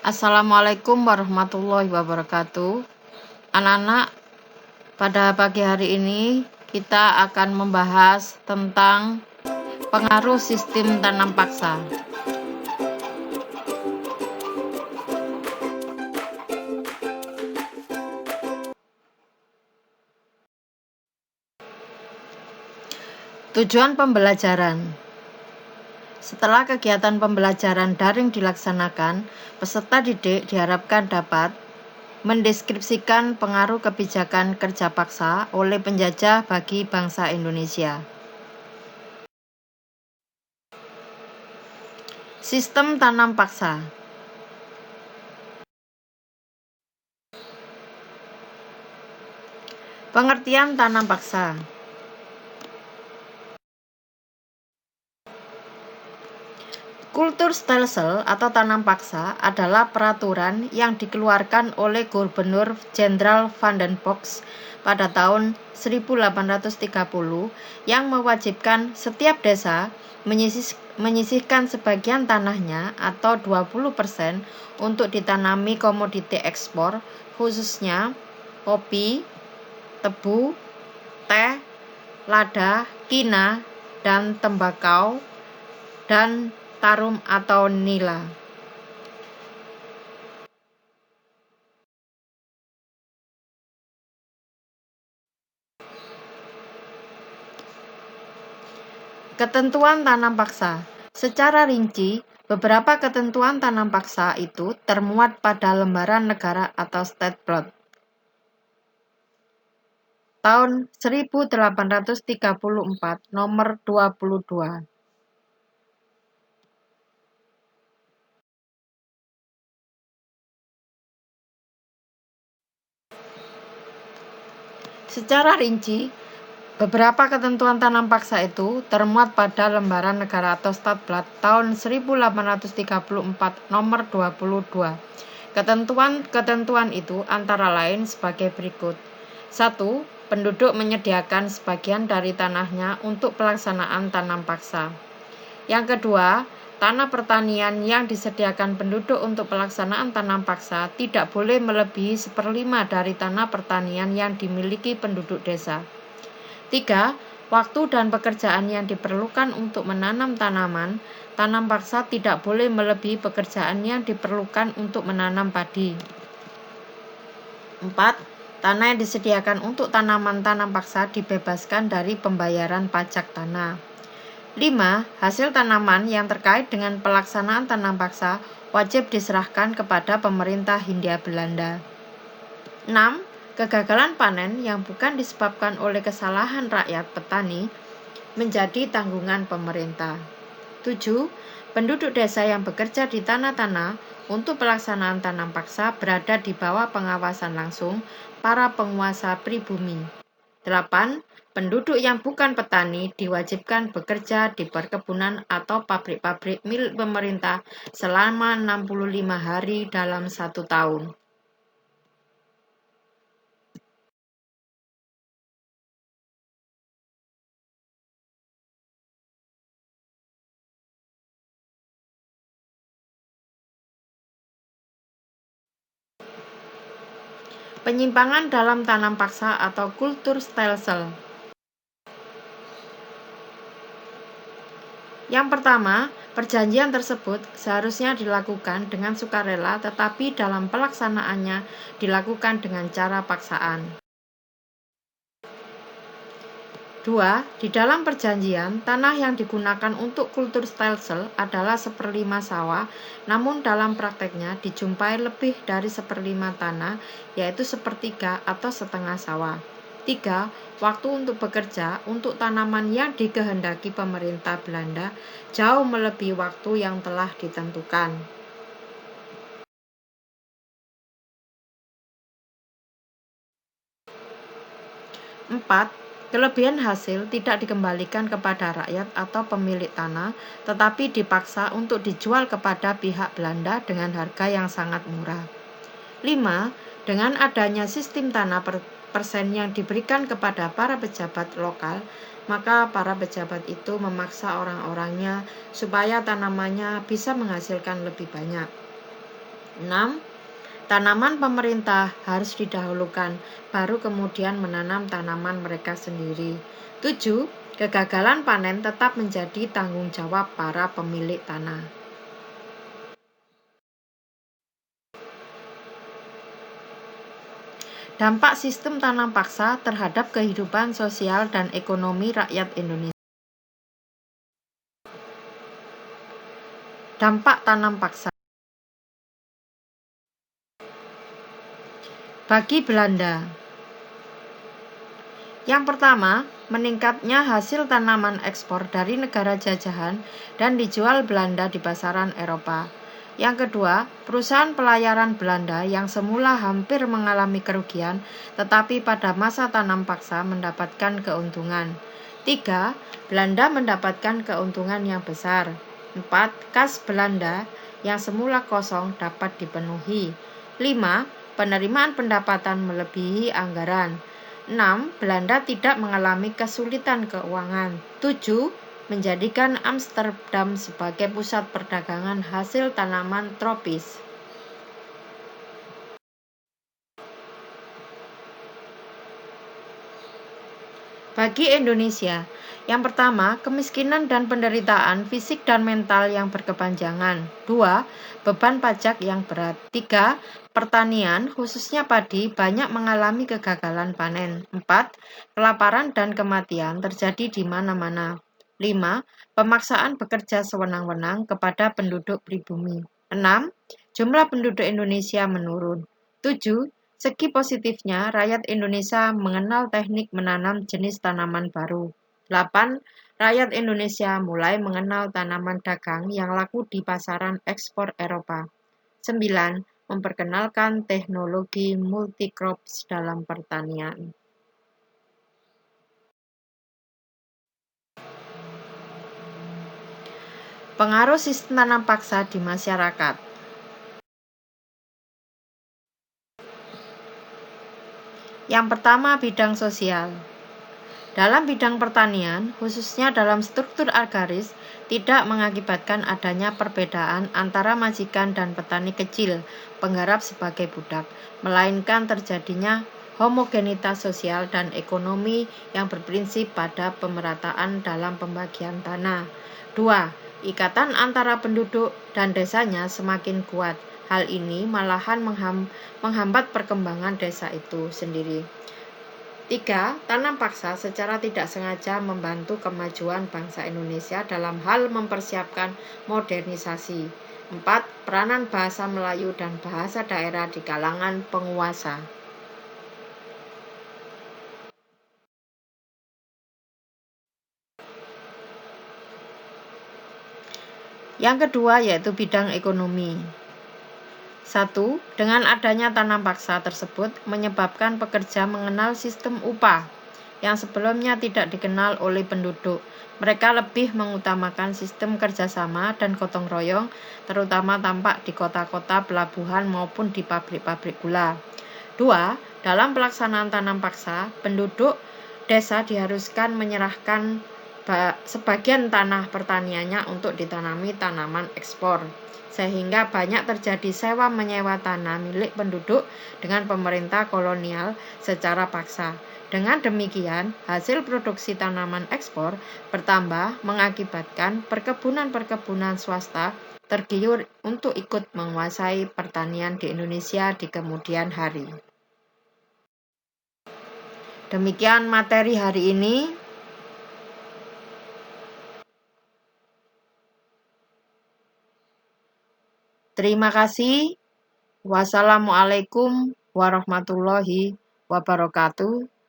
Assalamualaikum warahmatullahi wabarakatuh. Anak-anak, pada pagi hari ini kita akan membahas tentang pengaruh sistem tanam paksa. Tujuan pembelajaran. Setelah kegiatan pembelajaran daring dilaksanakan, peserta didik diharapkan dapat mendeskripsikan pengaruh kebijakan kerja paksa oleh penjajah bagi bangsa Indonesia. Sistem tanam paksa. Pengertian tanam paksa. Kultur stelsel atau tanam paksa adalah peraturan yang dikeluarkan oleh Gubernur Jenderal Van den Bosch pada tahun 1830 yang mewajibkan setiap desa menyisihkan sebagian tanahnya atau 20% untuk ditanami komoditi ekspor, khususnya kopi, tebu, teh, lada, kina, dan tembakau, dan tarum atau nila. Ketentuan tanam paksa. Secara rinci, beberapa ketentuan tanam paksa itu termuat pada lembaran negara atau State Plot tahun 1834 nomor 22. Secara rinci, beberapa ketentuan tanam paksa itu termuat pada lembaran negara atau Statblad tahun 1834 nomor 22. Ketentuan itu antara lain sebagai berikut. 1. Penduduk menyediakan sebagian dari tanahnya untuk pelaksanaan tanam paksa. Yang kedua, tanah pertanian yang disediakan penduduk untuk pelaksanaan tanam paksa tidak boleh melebihi 1/5 dari tanah pertanian yang dimiliki penduduk desa. 3. Waktu dan pekerjaan yang diperlukan untuk menanam tanaman tanam paksa tidak boleh melebihi pekerjaan yang diperlukan untuk menanam padi. 4. Tanah yang disediakan untuk tanaman tanam paksa dibebaskan dari pembayaran pajak tanah. 5. Hasil tanaman yang terkait dengan pelaksanaan tanam paksa wajib diserahkan kepada pemerintah Hindia Belanda. 6. Kegagalan panen yang bukan disebabkan oleh kesalahan rakyat petani menjadi tanggungan pemerintah. 7. Penduduk desa yang bekerja di tanah-tanah untuk pelaksanaan tanam paksa berada di bawah pengawasan langsung para penguasa pribumi. 8. Penduduk yang bukan petani diwajibkan bekerja di perkebunan atau pabrik-pabrik milik pemerintah selama 65 hari dalam 1 tahun. Penyimpangan dalam tanam paksa atau kultur stelsel. Yang pertama, perjanjian tersebut seharusnya dilakukan dengan sukarela, tetapi dalam pelaksanaannya dilakukan dengan cara paksaan. 2. Di dalam perjanjian, tanah yang digunakan untuk kultur stelsel adalah 1/5 sawah, namun dalam prakteknya dijumpai lebih dari 1/5 tanah, yaitu 1/3 atau setengah sawah. 3. Waktu untuk bekerja untuk tanaman yang dikehendaki pemerintah Belanda jauh melebihi waktu yang telah ditentukan. 4. Kelebihan hasil tidak dikembalikan kepada rakyat atau pemilik tanah, tetapi dipaksa untuk dijual kepada pihak Belanda dengan harga yang sangat murah. 5. Dengan adanya sistem tanah persen yang diberikan kepada para pejabat lokal, maka para pejabat itu memaksa orang-orangnya supaya tanamannya bisa menghasilkan lebih banyak. 6. Tanaman pemerintah harus didahulukan, baru kemudian menanam tanaman mereka sendiri. 7. Kegagalan panen tetap menjadi tanggung jawab para pemilik tanah. Dampak sistem tanam paksa terhadap kehidupan sosial dan ekonomi rakyat Indonesia. Dampak tanam paksa bagi Belanda. Yang pertama, meningkatnya hasil tanaman ekspor dari negara jajahan dan dijual Belanda di pasaran Eropa. Yang kedua, perusahaan pelayaran Belanda yang semula hampir mengalami kerugian, tetapi pada masa tanam paksa mendapatkan keuntungan. 3. Belanda mendapatkan keuntungan yang besar. 4. Kas Belanda yang semula kosong dapat dipenuhi. 5. Penerimaan pendapatan melebihi anggaran. 6. Belanda tidak mengalami kesulitan keuangan. 7. Menjadikan Amsterdam sebagai pusat perdagangan hasil tanaman tropis. Bagi Indonesia, yang pertama, kemiskinan dan penderitaan fisik dan mental yang berkepanjangan. 2. Beban pajak yang berat. 3. Pertanian, khususnya padi, banyak mengalami kegagalan panen. 4. Kelaparan dan kematian terjadi di mana-mana. 5. Pemaksaan bekerja sewenang-wenang kepada penduduk pribumi. 6. Jumlah penduduk Indonesia menurun. 7. Segi positifnya, rakyat Indonesia mengenal teknik menanam jenis tanaman baru. 8. Rakyat Indonesia mulai mengenal tanaman dagang yang laku di pasaran ekspor Eropa. 9. Memperkenalkan teknologi multicrops dalam pertanian. Pengaruh sistem tanam paksa di masyarakat. Yang pertama, bidang sosial. Dalam bidang pertanian, khususnya dalam struktur agraris, tidak mengakibatkan adanya perbedaan antara majikan dan petani kecil, penggarap sebagai budak, melainkan terjadinya homogenitas sosial dan ekonomi yang berprinsip pada pemerataan dalam pembagian tanah. 2. Ikatan antara penduduk dan desanya semakin kuat. Hal ini malahan menghambat perkembangan desa itu sendiri. 3. Tanam paksa secara tidak sengaja membantu kemajuan bangsa Indonesia dalam hal mempersiapkan modernisasi. 4. Peranan bahasa Melayu dan bahasa daerah di kalangan penguasa. Yang kedua yaitu bidang ekonomi. 1. Dengan adanya tanam paksa tersebut menyebabkan pekerja mengenal sistem upah yang sebelumnya tidak dikenal oleh penduduk. Mereka lebih mengutamakan sistem kerjasama dan gotong royong, terutama tampak di kota-kota pelabuhan maupun di pabrik-pabrik gula. 2. Dalam pelaksanaan tanam paksa, penduduk desa diharuskan menyerahkan sebagian tanah pertaniannya untuk ditanami tanaman ekspor, sehingga banyak terjadi sewa-menyewa tanah milik penduduk dengan pemerintah kolonial secara paksa. Dengan demikian, hasil produksi tanaman ekspor bertambah mengakibatkan perkebunan-perkebunan swasta tergiur untuk ikut menguasai pertanian di Indonesia di kemudian hari. Demikian materi hari ini. Terima kasih. Wassalamualaikum warahmatullahi wabarakatuh.